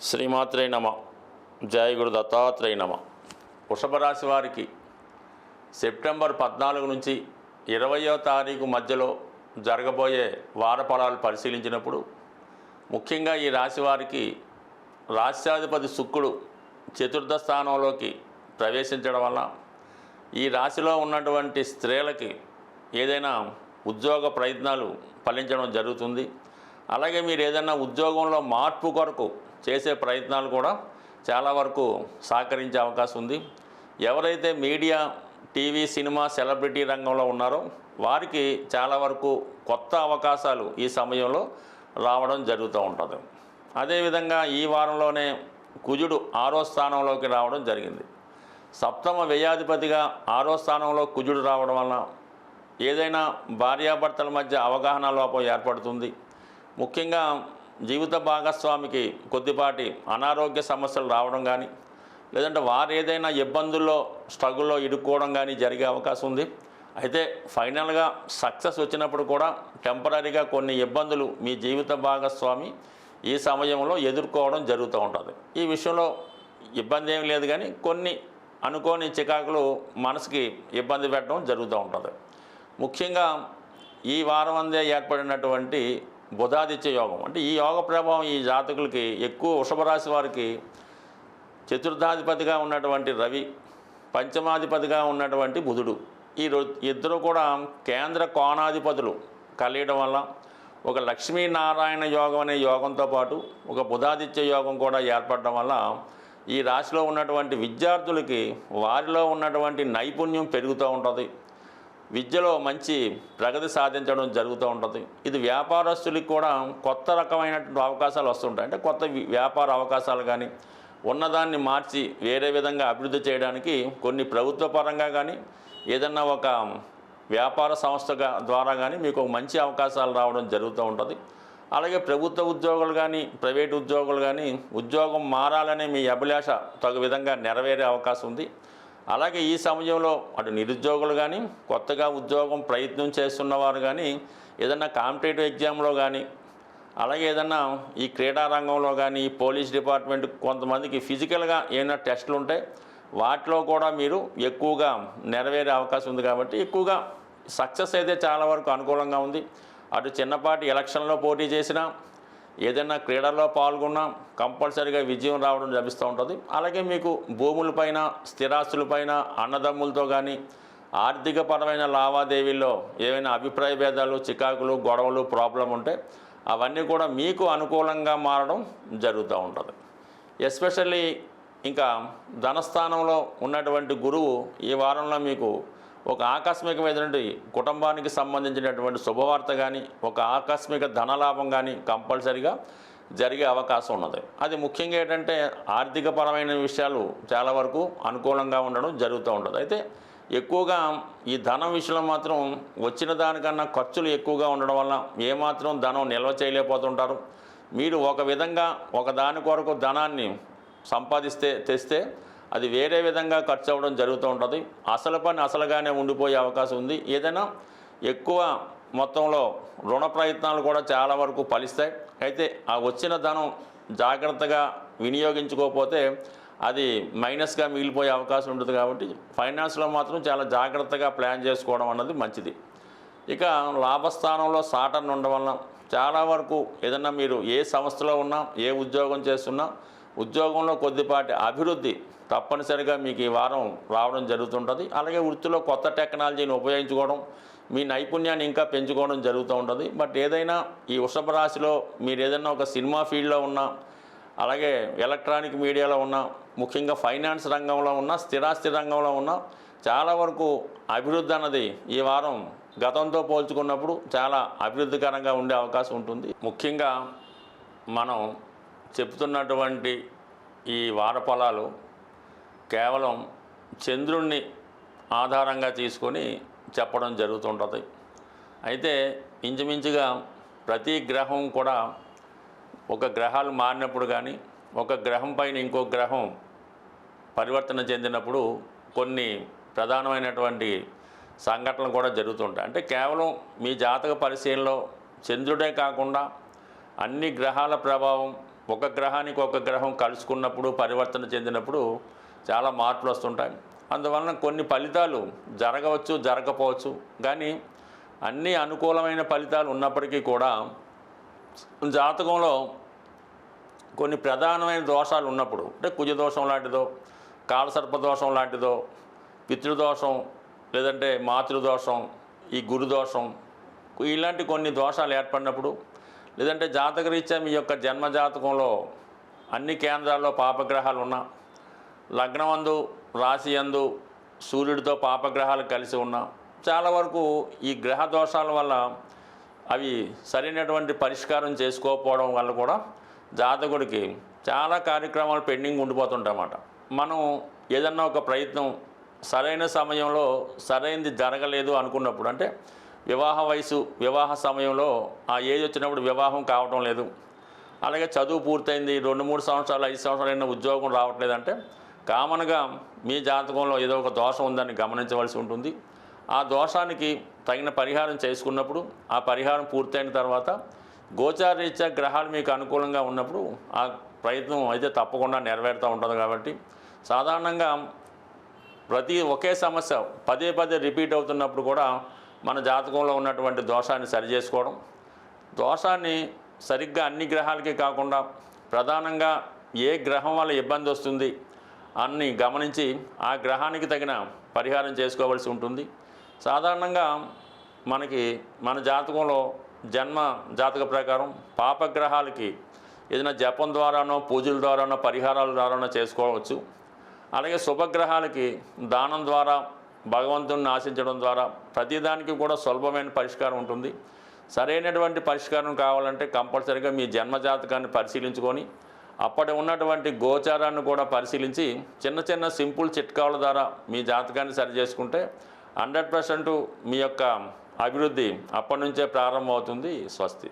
శ్రీమాత్రే నమ. జయ గురు దత్తాత్రేయ నమ. వృషభ రాశి వారికి సెప్టెంబర్ 14 నుంచి 20వ తారీఖు మధ్యలో జరగబోయే వార ఫలాలు పరిశీలించినప్పుడు ముఖ్యంగా ఈ రాశి వారికి రాశ్యాధిపతి శుక్రుడు చతుర్థ స్థానంలోకి ప్రవేశించడం వల్ల ఈ రాశిలో ఉన్నటువంటి స్త్రీలకి ఏదైనా ఉద్యోగ ప్రయత్నాలు ఫలించడం జరుగుతుంది. అలాగే మీరు ఏదైనా ఉద్యోగంలో మార్పు కొరకు చేసే ప్రయత్నాలు కూడా చాలా వరకు సహకరించే అవకాశం ఉంది. ఎవరైతే మీడియా, టీవీ, సినిమా, సెలబ్రిటీ రంగంలో ఉన్నారో వారికి చాలా వరకు కొత్త అవకాశాలు ఈ సమయంలో రావడం జరుగుతూ ఉంటుంది. అదేవిధంగా ఈ వారంలోనే కుజుడు 6వ స్థానంలోకి రావడం జరిగింది. సప్తమ వ్యయాధిపతిగా 6వ స్థానంలో కుజుడు రావడం వలన ఏదైనా భార్యాభర్తల మధ్య అవగాహన లోపం ఏర్పడుతుంది. ముఖ్యంగా జీవిత భాగస్వామికి కొద్దిపాటి అనారోగ్య సమస్యలు రావడం కానీ, లేదంటే వారు ఏదైనా ఇబ్బందుల్లో స్ట్రగుల్లో ఇరుక్కోవడం కానీ జరిగే అవకాశం ఉంది. అయితే ఫైనల్గా సక్సెస్ వచ్చినప్పుడు కూడా టెంపరీగా కొన్ని ఇబ్బందులు మీ జీవిత భాగస్వామి ఈ సమయంలో ఎదుర్కోవడం జరుగుతూ ఉంటుంది. ఈ విషయంలో ఇబ్బంది ఏం లేదు, కానీ కొన్ని అనుకోని చికాకులు మనసుకి ఇబ్బంది పెట్టడం జరుగుతూ ఉంటుంది. ముఖ్యంగా ఈ వారం అందే ఏర్పడినటువంటి బుధాదిత్య యోగం, అంటే ఈ యోగ ప్రభావం ఈ జాతకులకి ఎక్కువ. వృషభ రాశి వారికి చతుర్థాధిపతిగా ఉన్నటువంటి రవి, పంచమాధిపతిగా ఉన్నటువంటి బుధుడు, ఈ ఇద్దరు కూడా కేంద్ర కోణాధిపతులు కలియడం వల్ల ఒక లక్ష్మీనారాయణ యోగం అనే యోగంతో పాటు ఒక బుధాదిత్య యోగం కూడా ఏర్పడడం వల్ల ఈ రాశిలో ఉన్నటువంటి విద్యార్థులకి వారిలో ఉన్నటువంటి నైపుణ్యం పెరుగుతూ ఉంటుంది. విద్యలో మంచి ప్రగతి సాధించడం జరుగుతూ ఉంటుంది. ఇది వ్యాపారస్తులకు కూడా కొత్త రకమైనటువంటి అవకాశాలు వస్తుంటాయి. అంటే కొత్త వ్యాపార అవకాశాలు కానీ ఉన్నదాన్ని మార్చి వేరే విధంగా అభివృద్ధి చేయడానికి కొన్ని ప్రభుత్వ పరంగా కానీ ఏదన్నా ఒక వ్యాపార సంస్థ ద్వారా కానీ మీకు మంచి అవకాశాలు రావడం జరుగుతూ ఉంటుంది. అలాగే ప్రభుత్వ ఉద్యోగులు కానీ ప్రైవేట్ ఉద్యోగులు కానీ ఉద్యోగం మారాలనే మీ అభిలాష తగు విధంగా నెరవేరే అవకాశం ఉంది. అలాగే ఈ సమయంలో అటు నిరుద్యోగులు కానీ కొత్తగా ఉద్యోగం ప్రయత్నం చేస్తున్నవారు కానీ ఏదన్నా కాంపిటేటివ్ ఎగ్జామ్లో కానీ, అలాగే ఏదన్నా ఈ క్రీడా రంగంలో కానీ పోలీస్ డిపార్ట్మెంట్ కొంతమందికి ఫిజికల్గా ఏమైనా టెస్టులు ఉంటాయి, వాటిలో కూడా మీరు ఎక్కువగా నెరవేరే అవకాశం ఉంది. కాబట్టి ఎక్కువగా సక్సెస్ అయితే చాలా వరకు అనుకూలంగా ఉంది. అటు చిన్నపాటి ఎలక్షన్లో పోటీ చేసినా ఏదైనా క్రీడల్లో పాల్గొన్నా కంపల్సరీగా విజయం రావడం లభిస్తూ ఉంటుంది. అలాగే మీకు భూములపైన, స్థిరాస్తులపైన అన్నదమ్ములతో కానీ ఆర్థికపరమైన లావాదేవీల్లో ఏవైనా అభిప్రాయ భేదాలు, చికాకులు, గొడవలు, ప్రాబ్లం ఉంటే అవన్నీ కూడా మీకు అనుకూలంగా మారడం జరుగుతూ ఉంటుంది. ఎస్పెషల్లీ ఇంకా ధనస్థానంలో ఉన్నటువంటి గురువు ఈ వారంలో మీకు ఒక ఆకస్మికమైనటువంటి కుటుంబానికి సంబంధించినటువంటి శుభవార్త కానీ ఒక ఆకస్మిక ధనలాభం కానీ కంపల్సరీగా జరిగే అవకాశం ఉన్నది. అది ముఖ్యంగా ఏంటంటే ఆర్థికపరమైన విషయాలు చాలా వరకు అనుకూలంగా ఉండడం జరుగుతూ ఉంటుంది. అయితే ఎక్కువగా ఈ ధనం విషయంలో మాత్రం వచ్చిన దానికన్నా ఖర్చులు ఎక్కువగా ఉండడం వల్ల ఏమాత్రం ధనం నిల్వ చేయలేకపోతుంటారు. మీరు ఒక విధంగా ఒక దాని కొరకు ధనాన్ని తెస్తే అది వేరే విధంగా ఖర్చు అవ్వడం జరుగుతూ ఉంటుంది. అసలు పని అసలుగానే ఉండిపోయే అవకాశం ఉంది. ఏదైనా ఎక్కువ మొత్తంలో రుణ ప్రయత్నాలు కూడా చాలా వరకు ఫలిస్తాయి. అయితే ఆ వచ్చిన ధనం జాగ్రత్తగా వినియోగించుకోకపోతే అది మైనస్గా మిగిలిపోయే అవకాశం ఉంటుంది. కాబట్టి ఫైనాన్స్లో మాత్రం చాలా జాగ్రత్తగా ప్లాన్ చేసుకోవడం అన్నది మంచిది. ఇక లాభస్థానంలో సాటర్న్ ఉండడం వలన చాలా వరకు ఏదన్నా మీరు ఏ సంస్థలో ఉన్నా, ఏ ఉద్యోగం చేస్తున్నా ఉద్యోగంలో కొద్దిపాటి అభివృద్ధి తప్పనిసరిగా మీకు ఈ వారం రావడం జరుగుతుంటుంది. అలాగే వృత్తిలో కొత్త టెక్నాలజీని ఉపయోగించుకోవడం, మీ నైపుణ్యాన్ని ఇంకా పెంచుకోవడం జరుగుతూ ఉంటుంది. బట్ ఏదైనా ఈ వృషభ రాశిలో మీరు ఏదైనా ఒక సినిమా ఫీల్డ్లో ఉన్నా, అలాగే ఎలక్ట్రానిక్ మీడియాలో ఉన్నా, ముఖ్యంగా ఫైనాన్స్ రంగంలో ఉన్నా, స్థిరాస్తి రంగంలో ఉన్నా చాలా వరకు అభివృద్ధి అన్నది ఈ వారం గతంతో పోల్చుకున్నప్పుడు చాలా అభివృద్ధికరంగా ఉండే అవకాశం ఉంటుంది. ముఖ్యంగా మనం చెప్తున్నటువంటి ఈ వార ఫలాలు కేవలం చంద్రుణ్ణి ఆధారంగా తీసుకొని చెప్పడం జరుగుతుంటుంది. అయితే ఇంచుమించుగా ప్రతి గ్రహం కూడా ఒక గ్రహాలు మారినప్పుడు కానీ ఒక గ్రహం పైన ఇంకో గ్రహం పరివర్తన చెందినప్పుడు కొన్ని ప్రధానమైనటువంటి సంఘటనలు కూడా జరుగుతుంటాయి. అంటే కేవలం మీ జాతక పరిశీలనలో చంద్రుడే కాకుండా అన్ని గ్రహాల ప్రభావం ఒక గ్రహానికి ఒక గ్రహం కలుసుకున్నప్పుడు పరివర్తన చెందినప్పుడు చాలా మార్పులు వస్తుంటాయి. అందువలన కొన్ని ఫలితాలు జరగవచ్చు, జరగకపోవచ్చు. కానీ అన్ని అనుకూలమైన ఫలితాలు ఉన్నప్పటికీ కూడా జాతకంలో కొన్ని ప్రధానమైన దోషాలు ఉన్నప్పుడు, అంటే కుజదోషం లాంటిదో, కాలసర్పదోషం లాంటిదో, పితృదోషం, లేదంటే మాతృదోషం, ఈ గురుదోషం, ఇలాంటి కొన్ని దోషాలు ఏర్పడినప్పుడు, లేదంటే జాతకరీత్యా మీ యొక్క జన్మజాతకంలో అన్ని కేంద్రాల్లో పాపగ్రహాలు ఉన్నా, లగ్నమందు రాశి యందు సూర్యుడితో పాపగ్రహాలు కలిసి ఉన్నా, చాలా వరకు ఈ గ్రహ దోషాల వల్ల అవి సరైనటువంటి పరిష్కారం చేసుకోకపోవడం వల్ల కూడా జాతకుడికి చాలా కార్యక్రమాలు పెండింగ్ ఉండిపోతుంటాయన్నమాట. మనం ఏదన్నా ఒక ప్రయత్నం సరైన సమయంలో సరైనది జరగలేదు అనుకున్నప్పుడు, అంటే వివాహ వయసు, వివాహ సమయంలో ఆ ఏజ్ వచ్చినప్పుడు వివాహం కావటం లేదు, అలాగే చదువు పూర్తయింది 2-3 సంవత్సరాలు 5 సంవత్సరాలైనా ఉద్యోగం రావట్లేదంటే కామన్గా మీ జాతకంలో ఏదో ఒక దోషం ఉందని గమనించవలసి ఉంటుంది. ఆ దోషానికి తగిన పరిహారం చేసుకున్నప్పుడు, ఆ పరిహారం పూర్తయిన తర్వాత గోచారరీత్యా గ్రహాలు మీకు అనుకూలంగా ఉన్నప్పుడు ఆ ప్రయత్నం అయితే తప్పకుండా నెరవేరుతూ ఉంటుంది. కాబట్టి సాధారణంగా ఒకే సమస్య పదే పదే రిపీట్ అవుతున్నప్పుడు కూడా మన జాతకంలో ఉన్నటువంటి దోషాన్ని సరిచేసుకోవడం, దోషాన్ని సరిగ్గా అన్ని గ్రహాలకి కాకుండా ప్రధానంగా ఏ గ్రహం వల్ల ఇబ్బంది వస్తుంది అన్ని గమనించి ఆ గ్రహానికి తగిన పరిహారం చేసుకోవాల్సి ఉంటుంది. సాధారణంగా మన జాతకంలో జన్మ జాతక ప్రకారం పాపగ్రహాలకి ఏదైనా జపం ద్వారానో, పూజల ద్వారానో, పరిహారాల ద్వారానో చేసుకోవచ్చు. అలాగే శుభగ్రహాలకి దానం ద్వారా, భగవంతుని ఆశించడం ద్వారా ప్రతిదానికి కూడా సులభమైన పరిష్కారం ఉంటుంది. సరైనటువంటి పరిష్కారం కావాలంటే కంపల్సరీగా మీ జన్మజాతకాన్ని పరిశీలించుకొని అప్పటి ఉన్నటువంటి గోచారాన్ని కూడా పరిశీలించి చిన్న చిన్న సింపుల్ చిట్కాల ద్వారా మీ జాతకాన్ని సరి చేసుకుంటే 100% మీ యొక్క అభివృద్ధి అప్పటి నుంచే ప్రారంభమవుతుంది. స్వస్తి.